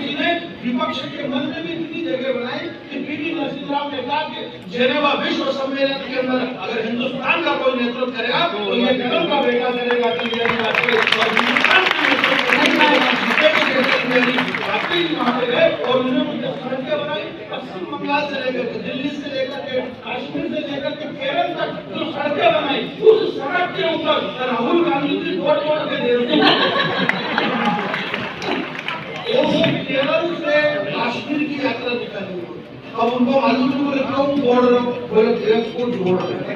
जी ने विपक्ष के मन में भी इतनी जगह बनाई कि पीवी नरसिम्हा राव ने कहा कि जेनेवा विश्व सम्मेलन के अंदर अगर हिंदुस्तान का कोई नेतृत्व करेगा तो ये नेहरू का बेटा करेगा, अटल बिहारी वाजपेयी। और हिंदुस्तान के वाजपेयी जी वहां पे गए और उन्होंने मुझे सड़कें बनाई, पश्चिम बंगाल से लेकर के दिल्ली से लेकर के कश्मीर से लेकर के केरल तक जो सड़कें बनाई, उस सड़क के ऊपर राहुल गांधी जी तोड़ के दे केरल से कश्मीर की यात्रा निकाली। अब उनको मालूम नहीं, बोले क्यों जोड़ रहे हो? बोले देश को जोड़ रहे हैं।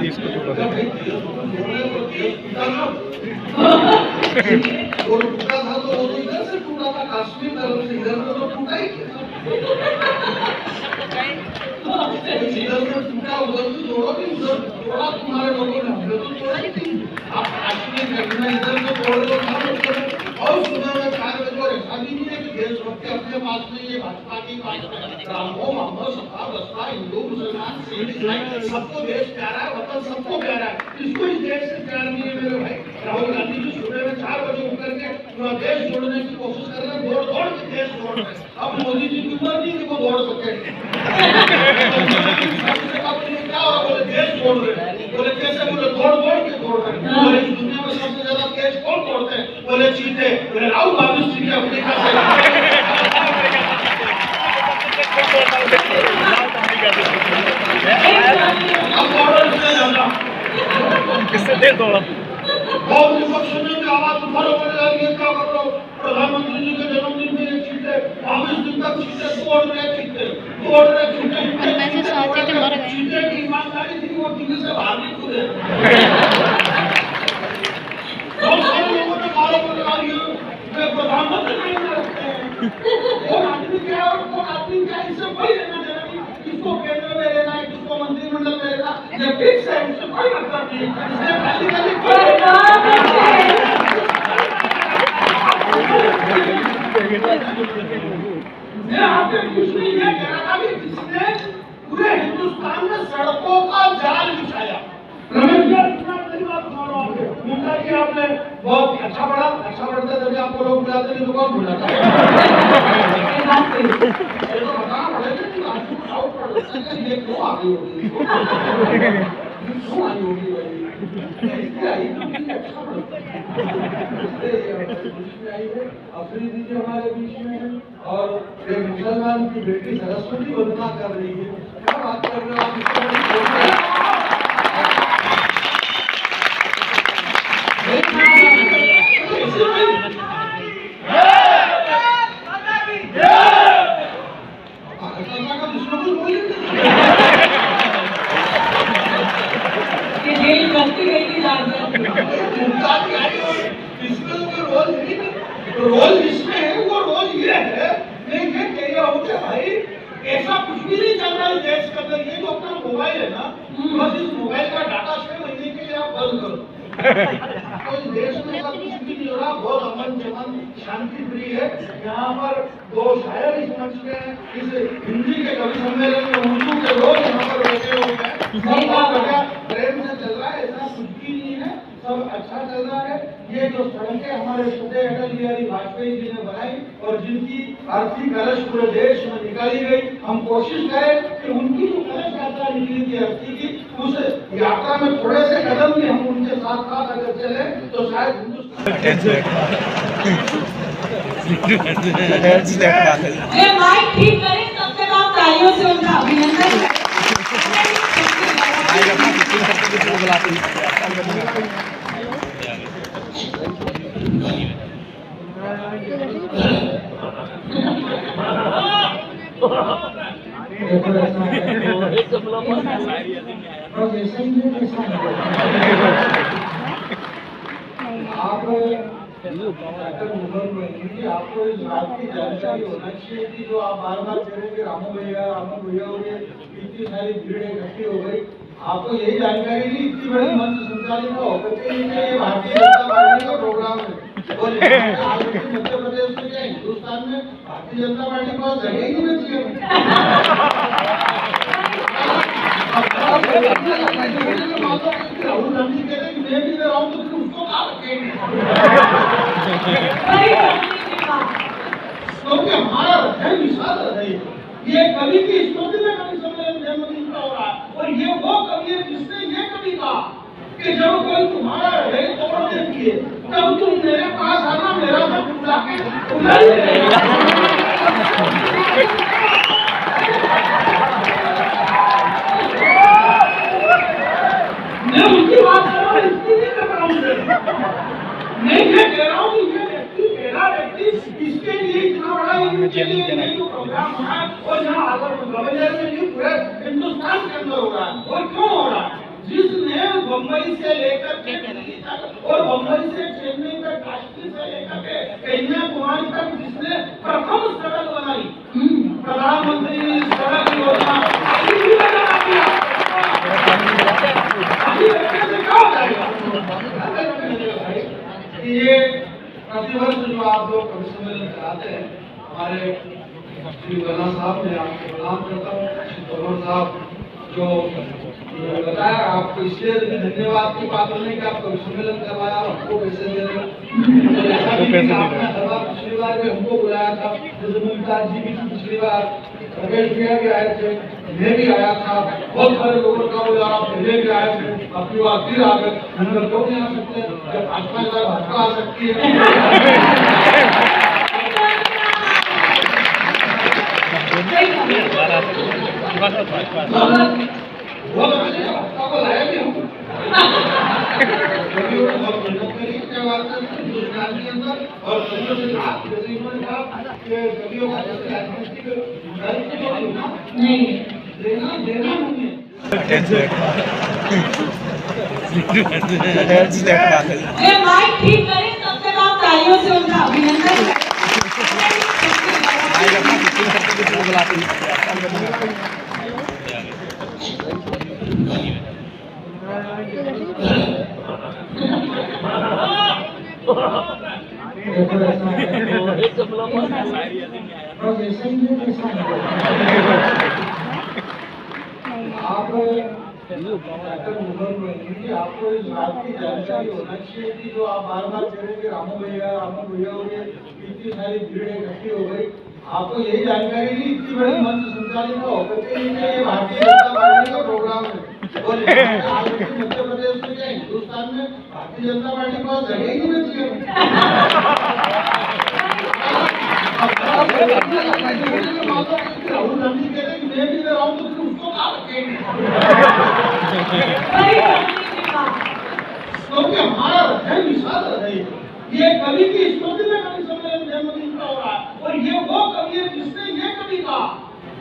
देश को जोड़ रहे हैं और टूटा था तो वो तो इधर से टूटा था, कश्मीर तरफ से, इधर से तो टूटा ही क्या? इधर से टूटा, उधर से जोड़ो कि उधर जोड़ा तुम्हारे लोगों ने, हमने तो जोड़ा ही नहीं। आप कश्मीर घटना इधर से जोड़ लो और सुबह में 4 बजे और ऐसा भी नहीं है कि देशभक्ति अपने पास में ये भाजपा की बात। रामो मामो सपा बसपा हिंदू मुसलमान सिख ईसाई सबको देश प्यारा है, वतन सबको प्यारा है, इसको इस देश से प्यार नहीं है मेरे भाई। राहुल गांधी जी सुबह में 4 बजे उठ करके पूरा देश जोड़ने की कोशिश कर रहे हैं, दौड़ के देश जोड़ रहे हैं। अब मोदी जी की उम्र नहीं कि वो दौड़ सके। क्या हो, बोले देश जोड़ रहे हैं। बोले कैसे? बोले दौड़ के दौड़ रहे हैं। बोले दुनिया में सबसे ज्यादा देश कौन तोड़ते हैं? बोले चीते। बोले राहुल गांधी जी अफ्रीका से किससे देर दौड़ा बहुत विपक्षों ने भी आवाज उठाओ, बोले क्या कर रहे हो? प्रधानमंत्री जी के जन्मदिन में ये चीते 22 दिन तक चीते तोड़ रहे चीते चीते की ईमानदारी थी, वो टीवी से बाहर नहीं कूदे। बहुत सारे लोगों ने आरोप लगा दिया प्रधानमंत्री नहीं रखते हैं। कौन आदमी क्या है और कौन आदमी क्या है, इससे कोई लेना देना नहीं। किसको केंद्र में लेना है, किसको मंत्रिमंडल में लेना, ये फिक्स है, इससे कोई मतलब नहीं। इसलिए खाली मैं आपसे कुछ नहीं ये कह रहा कि किसने पूरे हिंदुस्तान में सड़कों का जाल बिछाया। रमेश जी इतना बड़ी बात सुना रहा हूँ, मुद्दा कि आपने बहुत अच्छा पढ़ता तभी आपको लोग बुलाते नहीं तो कौन बुलाता? ये तो बताना पड़ेगा कि आपको डाउट पड़ सकता है ये क्यों आ गई होगी, क्यों आई होगी? अफरीदी जी हमारे बीच में है और एक मुसलमान की बेटी सरस्वती वंदना कर रही है। क्या बात कर रहे हो आप? रोल इसमें है, वो रोल ये है। मैं ये कह रहा हूँ कि भाई ऐसा कुछ भी नहीं चल रहा है देश के अंदर। ये जो अपना मोबाइल है ना, बस इस मोबाइल का डाटा 6 महीने के लिए आप बंद करो। तो इस देश में ऐसा कुछ भी नहीं हो रहा, बहुत अमन चमन शांति प्रिय है। यहाँ पर 2 शायर इस मंच में, इस हिंदी के कवि सम्मेलन में उर्दू के लोग यहाँ पर बैठे हुए हैं। सब बहुत बढ़िया प्रेम से चल रहा है, ऐसा कुछ भी नहीं है, सब अच्छा चल रहा है। ये जो सड़कें हमारे श्रद्धेय अटल बिहारी वाजपेयी जी ने बनाई और जिनकी अर्थी कलश पूरे देश में निकाली गई, हम कोशिश करें कि उनकी जो कलश यात्रा निकली थी अर्थी की, उस यात्रा में थोड़े से कदम भी हम उनके साथ अगर चले तो शायद माइक ठीक करें, तब तक आप तालियों से उनका अभिनंदन करें। आपको इस बात की जानकारी होना चाहिए कि जो आप बार-बार कह रहे हैं रामू भैया हो गए, इतनी सारी भीड़ इकट्ठी हो गई, आपको यही जानकारी नहीं इतनी बड़ी मंच संचालित होकर के ये भारतीय जनता पार्टी का प्रोग्राम है। और मध्य प्रदेश में क्या हिंदुस्तान में भारतीय जनता पार्टी को जगह ही नहीं बची है। राहुल गांधी कह रहे मैं भी कर रहा हूँ तो उसको कहा रखेंगे। है ये कवि की स्तुति में कवि सम्मेलन जन्मदिन का हो रहा है। और ये वो कवि है जिसने ये कवि कहा कि जब कोई तुम्हारा हृदय तोड़ने की तब तुम मेरे पास आना, मेरा तो बुला के मैं उनकी बात कर रहा हूँ, इसकी नहीं कर रहा हूँ। मैं ये कह रहा हूँ कि ये व्यक्ति पहला व्यक्ति इसके लिए इतना बड़ा इनके लिए नहीं तो प्रोग्राम हो रहा है और यहाँ आकर गवर्नर में नहीं पूरे हिंदुस्तान के अंदर हो रहा है। और क्यों हो रहा है? जिसने बम्बई से लेकर के दिल्ली तक और बम्बई से चेन्नई तक, काश्मीर से लेकर के कन्याकुमारी तक जिसने प्रथम सड़क बनाई, प्रधानमंत्री सड़क योजना ये प्रतिवर्ष जो आप लोग कवि सम्मेलन कराते हैं, हमारे श्री गला साहब ने आपको प्रणाम करता हूँ। श्री तोमर साहब जो बताया, आपको इसलिए धन्यवाद की पात्र नहीं कि आप कवि सम्मेलन करवाया और हमको पैसे दे रहे। आपने हर बार पिछली बार भी हमको बुलाया था, जैसे मुमताज जी भी पिछली बार, रमेश भैया भी आए थे, मैं भी आया था, बहुत सारे लोगों का बुलाया, पहले भी आए थे, अपनी बार फिर आ गए। अंदर लोग नहीं आ सकते, जब भाजपा भाजपा आ सकती है। बहुत अच्छे भाजपा को लाया भी हूँ। हिंदुस्तान के अंदर और कवियों से कहा, जैसे इन्होंने कहा कि कवियों का जैसे राजनीतिक नहीं देना नहीं ये माइक ठीक करें, तब तक आप तालियों से उनका अभिनंदन करें। आप आपको इस बात की जानकारी होना चाहिए कि जो आप बार बार कह रहे हैं रामू भैया हो गए, इतनी सारी भीड़ इकट्ठी हो गई, आपको यही जानकारी नहीं इतनी बड़ी मंच संचालित हो ये भारतीय जनता पार्टी का प्रोग्राम है। और मध्य प्रदेश में क्या हिंदुस्तान में भारतीय जनता पार्टी के पास जगह ही नहीं बची है। राहुल गांधी कहते हैं कि मैं भी रहा हूँ तो फिर उसको कहा रखेंगे, क्योंकि हमारा हृदय विशाल हृदय है। ये कवि की स्तुति में कवि सम्मेलन जन्मदिन का हो रहा है। और ये वो कवि है जिसने ये कवि कहा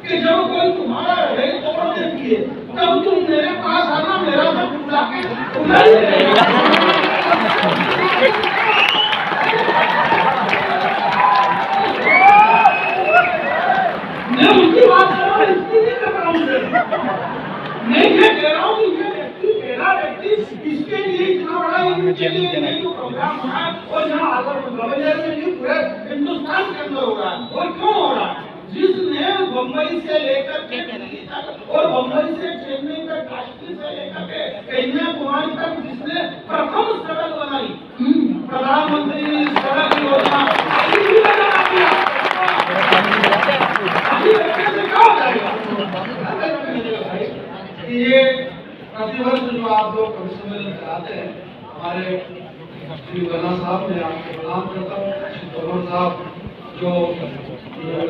कि जब कोई तुम्हारा हृदय तोड़ने की तब तुम मेरे पास आना, मेरा तो बुला के मैं उनकी बात कर रहा हूँ, इसकी नहीं कर रहा हूँ। मैं ये कह रहा हूँ कि ये व्यक्ति पहला व्यक्ति इसके लिए इतना बड़ा इनके लिए नहीं तो प्रोग्राम हो रहा है और यहाँ आकर गवर्नर में नहीं पूरे हिंदुस्तान के अंदर हो रहा है। और क्यों हो रहा है? जिसने बम्बई से लेकर के दिल्ली तक और बम्बई से चेन्नई तक, काश्मीर से लेकर के कन्याकुमारी तक जिसने प्रथम सड़क बनाई, प्रधानमंत्री सड़क योजना ये प्रतिवर्ष जो आप लोग कवि सम्मेलन कराते हैं, हमारे श्री गला साहब ने आपको प्रणाम करता हूँ। श्री तोमर साहब जो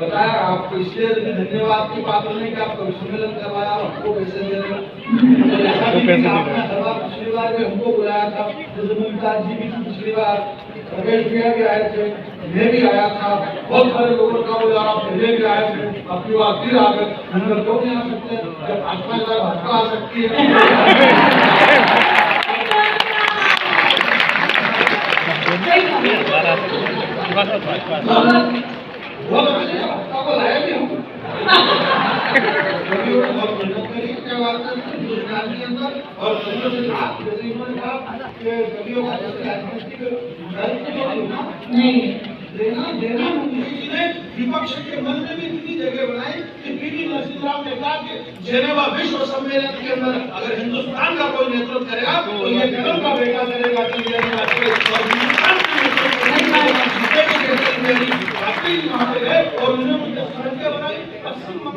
बताया, आपको इसलिए धन्यवाद की पात्र नहीं कि आप कवि सम्मेलन करवाया और हमको पैसे दे रहे। आपने हर बार पिछली बार भी हमको बुलाया था, जैसे मुमताज जी भी पिछली बार, रमेश भैया भी आए थे, मैं भी आया था, बहुत सारे लोगों का बुलाया, पहले भी आए थे, अपनी बार फिर आ गए। अंदर लोग नहीं आ सकते, जब भाजपा भाजपा आ सकती है। बहुत अच्छे भाजपा को लाया भी हूँ। हिंदुस्तान के अंदर और कवियों से कहा, जैसे इन्होंने कहा कि कवियों का जैसे राजनीतिक नहीं देना किसी ने विपक्ष के मन में भी इतनी जगह बनाई कि पीवी नरसिंह राव ने कहा कि जेनेवा विश्व सम्मेलन के अंदर अगर हिंदुस्तान का कोई नेतृत्व करेगा तो ये कदम का बेटा करेगा। और हिंदुस्तान के नेतृत्व नहीं करेगा, और उन्होंने मुझे सड़कें बनाई,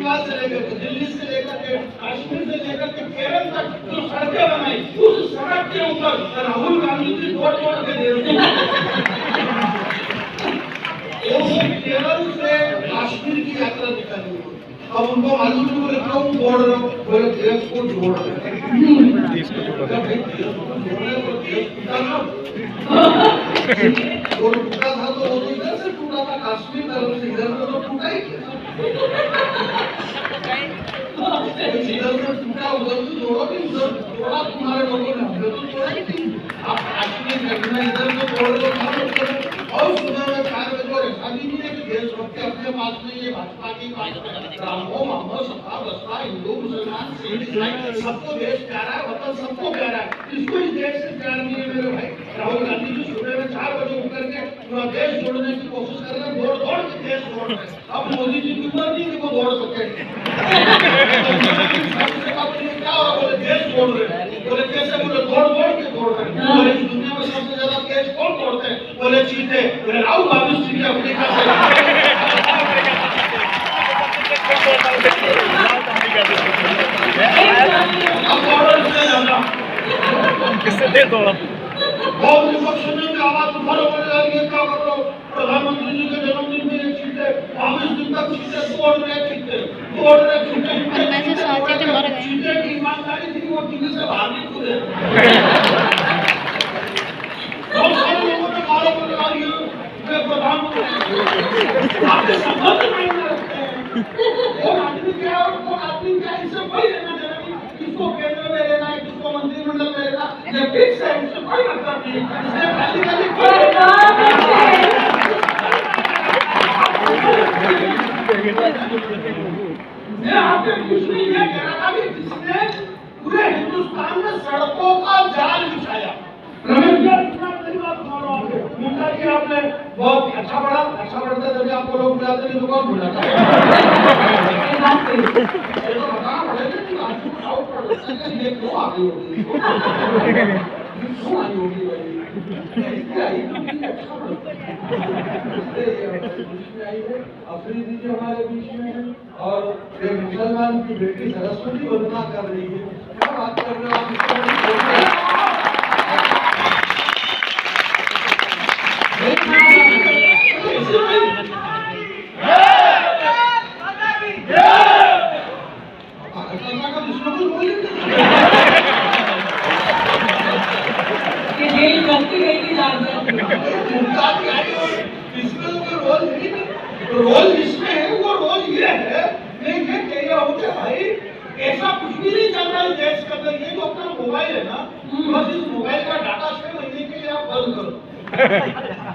बंगाल से लेकर के दिल्ली से लेकर के कश्मीर से लेकर के केरल तक जो सड़कें बनाई, उस सड़क के ऊपर राहुल गांधी जी दौड़ के दे रहे हैं। केरल से कश्मीर की यात्रा निकाली, अब उनको मालूम नहीं, बोले क्यों जोड़ रहे हो, बोले देश को जोड़ रहे हैं। देश को जोड़ रहे और टूटा था तो वो तो इधर से टूटा था, कश्मीर तरफ से, इधर से तो टूटा ही क्या, इधर से टूटा उधर से जोड़ो, कि उधर जोड़ा तुम्हारे लोगों ने, हमने तो जोड़ा नहीं। आप कश्मीर करना इधर से जोड़ लो था। और सुबह में 4 बजे और ऐसा भी नहीं है कि देशभक्ति अपने पास नहीं है, भाजपा की बात। रामो मामो सपा बसपा, हिंदू मुसलमान सिख ईसाई, सबको देश प्यारा है, वतन सबको प्यारा है, इसको इस देश से प्यार नहीं है मेरे भाई। राहुल गांधी जी सुबह में 4 बजे उठ करके पूरा देश जोड़ने की कोशिश कर रहे हैं, दौड़ के देश जोड़ रहे हैं। अब मोदी जी की उम्र नहीं कि वो दौड़ सके। क्या हो, बोले देश जोड़ रहे हैं, बोले कैसे, बोले दौड़ के दौड़ रहे हैं। बोले दुनिया में सबसे ज्यादा देश कौन तोड़ते हैं, बोले चीते, बोले राहुल गांधी जी अफ्रीका से। किससे देर दौड़ा बहुत विपक्ष ने भी आवाज उठाओ, बोले ये क्या कर रहे हो, प्रधानमंत्री जी के जन्मदिन में ये चीते, 22 दिन तक चीते दौड़ रहे चीते चीते की ईमानदारी थी, वो टीवी से बाहर नहीं कूदे। बहुत सारे लोगों ने मारो, बोले प्रधानमंत्री आपके संबंध नहीं रखते हैं, कौन आदमी क्या और कौन आदमी क्या, इससे कोई लेना देना नहीं, किसको केंद्र में लेना है, किसको मंत्रिमंडल में लेना, ये फिक्स है, इससे कोई मतलब नहीं। इसलिए खाली मैं आपके कुछ नहीं ये कह रहा था कि जिसने पूरे हिंदुस्तान में सड़कों का जाल बिछाया, रमेश जी इतना बड़ी बात सुना रहा हूं आपको, मुद्दा की आपने बहुत अच्छा पढ़ा, अच्छा पढ़ते जब आपको लोग बुलाते नहीं तो कौन बुलाता है, ये तो बताना पड़ेगा कि आपको डाउट पड़ सकता है कि ये क्यों आ गई होगी, क्यों आई होगी भाई, अच्छा पढ़ता है, अफरीदी जी हमारे बीच में है, और एक मुसलमान की बेटी सरस्वती वंदना कर रही है, क्या बात कर रहे हो आप, रोल जिसमें है वो रोल ये है, मैं ये कह रहा हूँ कि भाई ऐसा कुछ भी नहीं चल रहा है देश के अंदर, ये जो अपना मोबाइल है ना, बस इस मोबाइल का डाटा 6 महीने के लिए आप बंद करो,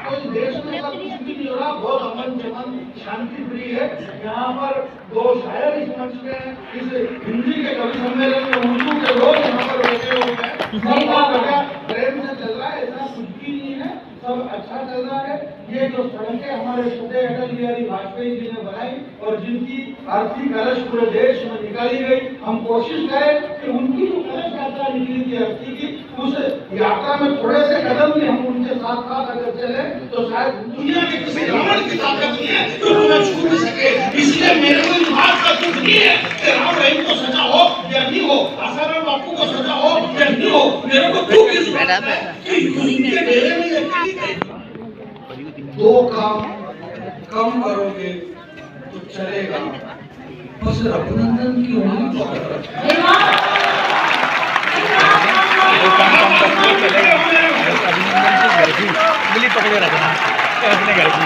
तो इस देश में सब कुछ भी नहीं हो रहा, बहुत अमन चमन शांति प्रिय है। यहाँ पर 2 शायर इस मंच में, इस हिंदी के कवि सम्मेलन में उर्दू के लोग यहाँ पर बैठे हुए हैं, सब बढ़िया प्रेम से चल रहा है, ऐसा कुछ भी नहीं है, सब अच्छा चल रहा है। ये जो सड़कें हमारे छोटे अटल बिहारी वाजपेयी जी ने बनाई और जिनकी अर्थी कलश पूरे देश में निकाली गई, हम कोशिश करें कि उनकी जो कलश यात्रा निकली थी अर्थी की, उस यात्रा में थोड़े से कदम भी हम उनके साथ साथ अगर चले तो शायद दुनिया के किसी रावण की ताकत नहीं है जो तुम्हें छू भी सके। इसलिए मेरे को इस बात का दुख नहीं है कि राम रहीम को सजा हो या नहीं हो, आसाराम बापू को सजा हो या नहीं हो, मेरे को दुख इस बात का है कि उनके डेरे में ये 2 काम कम करोगे तो चलेगा, बस रघुनंदन की उंगली पकड़ो, उंगली पकड़े रखना अपने घर की।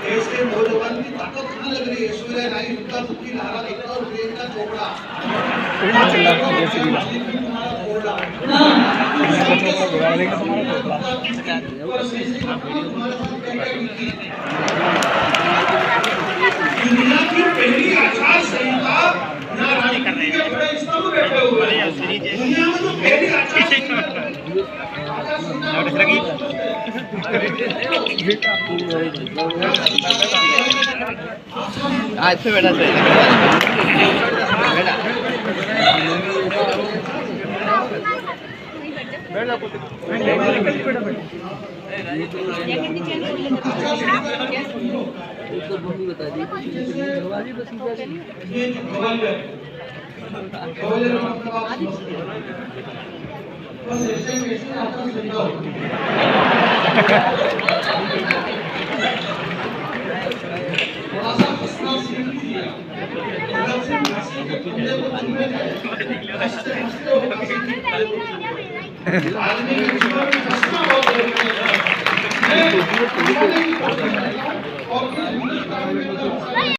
ऐसे नौजवान की ताकत कहाँ लग रही है, सूर्य नाई उनका दुखी नारा देखता और प्रियंका चोपड़ा दुनिया की पहली आचार संहिता ना राजनीति के बड़े बैठे हुए, दुनिया में जो पहली आचार संहिता आज से बेटा सही बेटा ये जो खवालिया है, खवालिया का मतलब आप समझते हैं। बस ऐसे ही ऐसे आपका सुविधा होगी। थोड़ा सा फसना सीख लीजिए आप। अगर से हंसी के कुंडे को छूने जाए, हंसते हंसते हो आदमी के जीवन में फंसना बहुत जरूरी है। मैं घुमाने की कोशिश करता हूँ और फिर हिंदुस्तान में